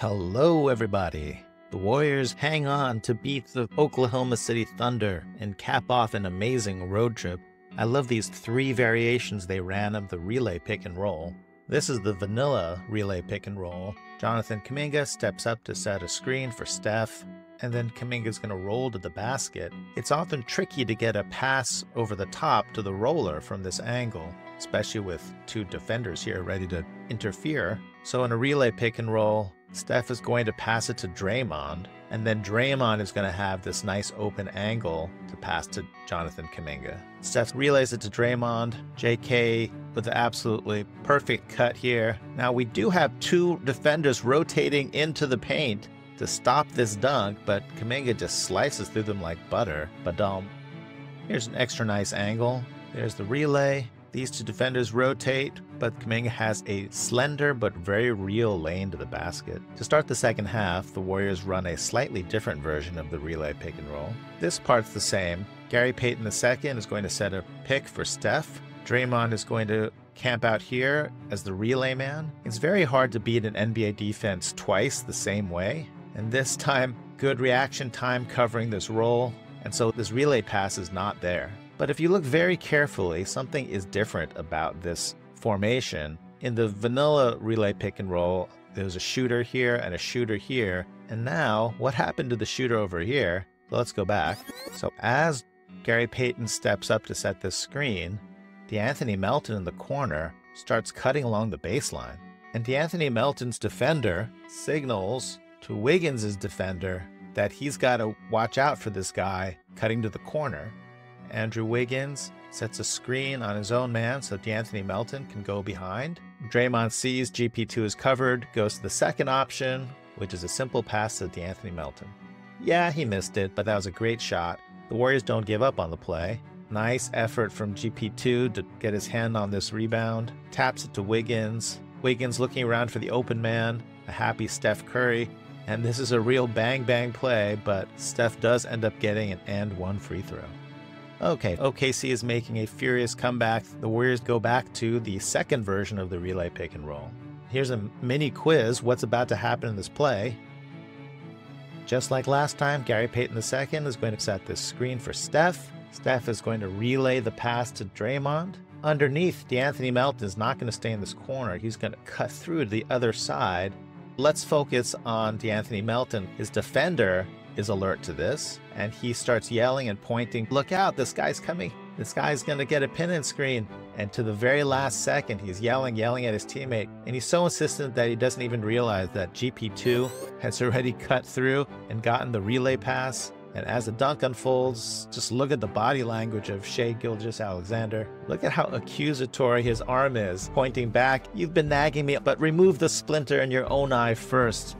Hello, everybody. The Warriors hang on to beat the Oklahoma City Thunder and cap off an amazing road trip. I love these three variations they ran of the relay pick and roll. This is the vanilla relay pick and roll. Jonathan Kuminga steps up to set a screen for Steph, and then Kuminga's going to roll to the basket. It's often tricky to get a pass over the top to the roller from this angle, especially with two defenders here ready to interfere. So in a relay pick and roll, Steph is going to pass it to Draymond, and then Draymond is going to have this nice open angle to pass to Jonathan Kuminga. Steph relays it to Draymond. JK with the absolutely perfect cut here. Now we do have two defenders rotating into the paint to stop this dunk, but Kuminga just slices through them like butter. Badum. Here's an extra nice angle. There's the relay. These two defenders rotate, but Kuminga has a slender but very real lane to the basket. To start the second half, the Warriors run a slightly different version of the relay pick and roll. This part's the same. Gary Payton II is going to set a pick for Steph. Draymond is going to camp out here as the relay man. It's very hard to beat an NBA defense twice the same way. And this time, good reaction time covering this roll. And so this relay pass is not there. But if you look very carefully, something is different about this formation. In the vanilla relay pick and roll, there's a shooter here and a shooter here. And now, what happened to the shooter over here? So let's go back. So as Gary Payton steps up to set this screen, DeAnthony Melton in the corner starts cutting along the baseline. And DeAnthony Melton's defender signals to Wiggins' defender that he's got to watch out for this guy cutting to the corner. Andrew Wiggins sets a screen on his own man so DeAnthony Melton can go behind. Draymond sees GP2 is covered, goes to the second option, which is a simple pass to DeAnthony Melton. Yeah, he missed it, but that was a great shot. The Warriors don't give up on the play. Nice effort from GP2 to get his hand on this rebound. Taps it to Wiggins. Wiggins looking around for the open man. A happy Steph Curry. And this is a real bang-bang play, but Steph does end up getting an and-one free throw. Okay, OKC is making a furious comeback. The Warriors go back to the second version of the relay pick and roll. Here's a mini quiz. What's about to happen in this play? Just like last time, Gary Payton II is going to set this screen for Steph. Steph is going to relay the pass to Draymond. Underneath, DeAnthony Melton is not going to stay in this corner. He's going to cut through to the other side. Let's focus on DeAnthony Melton. His defender is alert to this, and he starts yelling and pointing, "Look out, this guy's coming. This guy's going to get a pin and screen." And to the very last second, he's yelling at his teammate. And he's so insistent that he doesn't even realize that GP2 has already cut through and gotten the relay pass. And as the dunk unfolds, just look at the body language of Shai Gilgeous-Alexander. Look at how accusatory his arm is, pointing back. "You've been nagging me, but remove the splinter in your own eye first."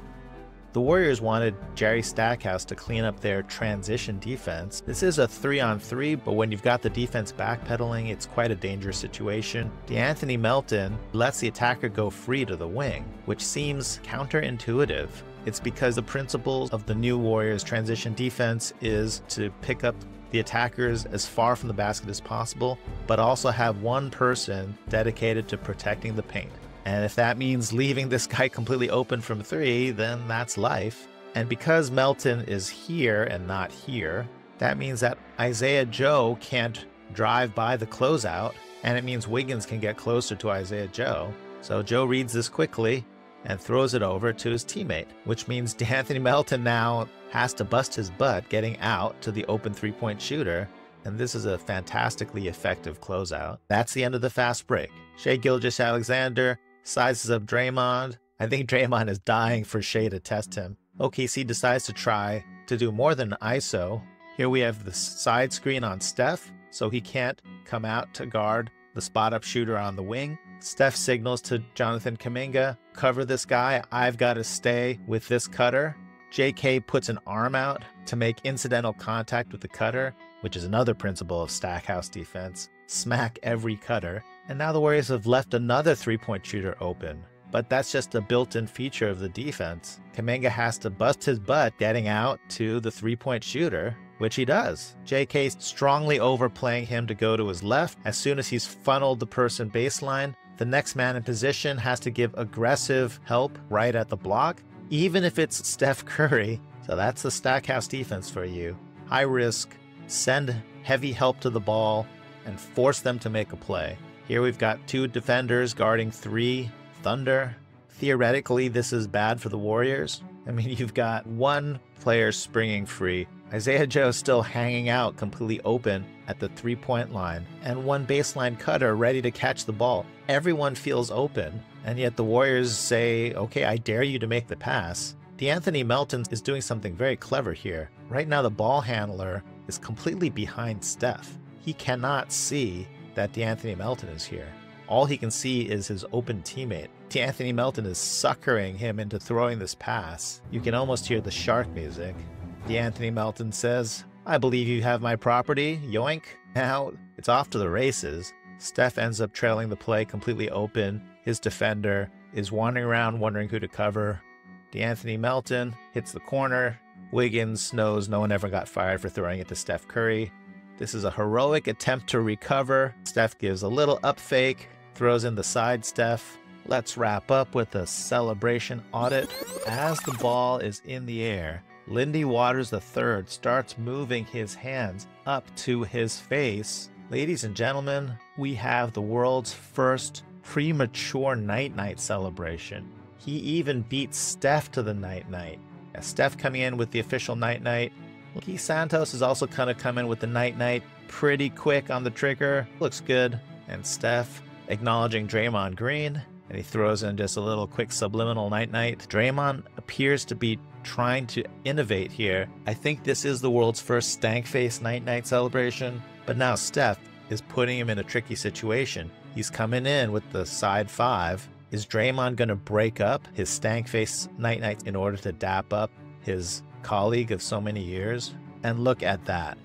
The Warriors wanted Jerry Stackhouse to clean up their transition defense. This is a 3-on-3, but when you've got the defense backpedaling, it's quite a dangerous situation. DeAnthony Melton lets the attacker go free to the wing, which seems counterintuitive. It's because the principles of the new Warriors transition defense is to pick up the attackers as far from the basket as possible, but also have one person dedicated to protecting the paint. And if that means leaving this guy completely open from three, then that's life. And because Melton is here and not here, that means that Isaiah Joe can't drive by the closeout, and it means Wiggins can get closer to Isaiah Joe. So Joe reads this quickly and throws it over to his teammate, which means DeAnthony Melton now has to bust his butt getting out to the open three-point shooter. And this is a fantastically effective closeout. That's the end of the fast break. Shai Gilgeous-Alexander sizes up Draymond. I think Draymond is dying for Shai to test him. OKC decides to try to do more than ISO. Here we have the side screen on Steph, so he can't come out to guard the spot-up shooter on the wing. Steph signals to Jonathan Kuminga, "Cover this guy. I've got to stay with this cutter." JK puts an arm out to make incidental contact with the cutter, which is another principle of Stackhouse defense. Smack every cutter. And now the Warriors have left another three-point shooter open. But that's just a built-in feature of the defense. Kuminga has to bust his butt getting out to the three-point shooter, which he does. JK strongly overplaying him to go to his left. As soon as he's funneled the person baseline, the next man in position has to give aggressive help right at the block. even if it's Steph Curry. So that's the Stackhouse defense for you. High risk, send heavy help to the ball, and force them to make a play. Here we've got 2 defenders guarding 3 Thunder. Theoretically, this is bad for the Warriors. I mean, you've got 1 player springing free. Isaiah Joe still hanging out completely open at the 3-point line, and 1 baseline cutter ready to catch the ball. Everyone feels open, and yet the Warriors say, okay, I dare you to make the pass. D'Anthony Melton is doing something very clever here. Right now, the ball handler is completely behind Steph. He cannot see that D'Anthony Melton is here. All he can see is his open teammate. D'Anthony Melton is suckering him into throwing this pass. You can almost hear the shark music. D'Anthony Melton says, I believe you have my property, yoink. Now it's off to the races. Steph ends up trailing the play completely open. His defender is wandering around wondering who to cover. D'Anthony Melton hits the corner. Wiggins knows no one ever got fired for throwing it to Steph Curry. This is a heroic attempt to recover. Steph gives a little up fake, throws in the side Steph. Let's wrap up with a celebration audit. As the ball is in the air, Lindy Waters III starts moving his hands up to his face. Ladies and gentlemen, we have the world's first premature night-night celebration. He even beats Steph to the night-night. Steph coming in with the official night-night. Santos is also kind of coming with the night-night pretty quick on the trigger. Looks good. And Steph acknowledging Draymond Green. And he throws in just a little quick subliminal night-night. Draymond appears to be trying to innovate here. I think this is the world's first stank face night-night celebration. But now Steph is putting him in a tricky situation. He's coming in with the side 5. Is Draymond going to break up his stank face night-night in order to dap up his colleague of so many years? And look at that.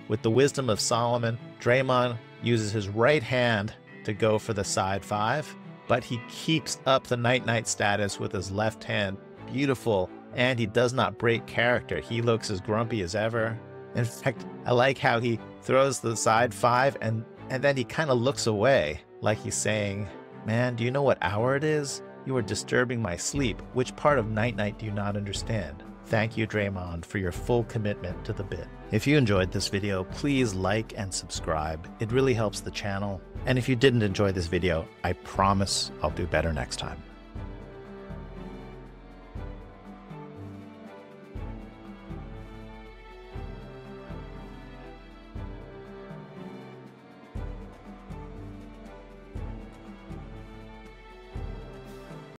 With the wisdom of Solomon, Draymond uses his right hand to go for the side 5, but he keeps up the night-night status with his left hand. Beautiful. And he does not break character. He looks as grumpy as ever. In fact, I like how he throws the side 5 and then he kind of looks away, like he's saying, man, do you know what hour it is? You are disturbing my sleep. Which part of night-night do you not understand? Thank you, Draymond, for your full commitment to the bit. If you enjoyed this video, please like and subscribe. It really helps the channel. And if you didn't enjoy this video, I promise I'll do better next time.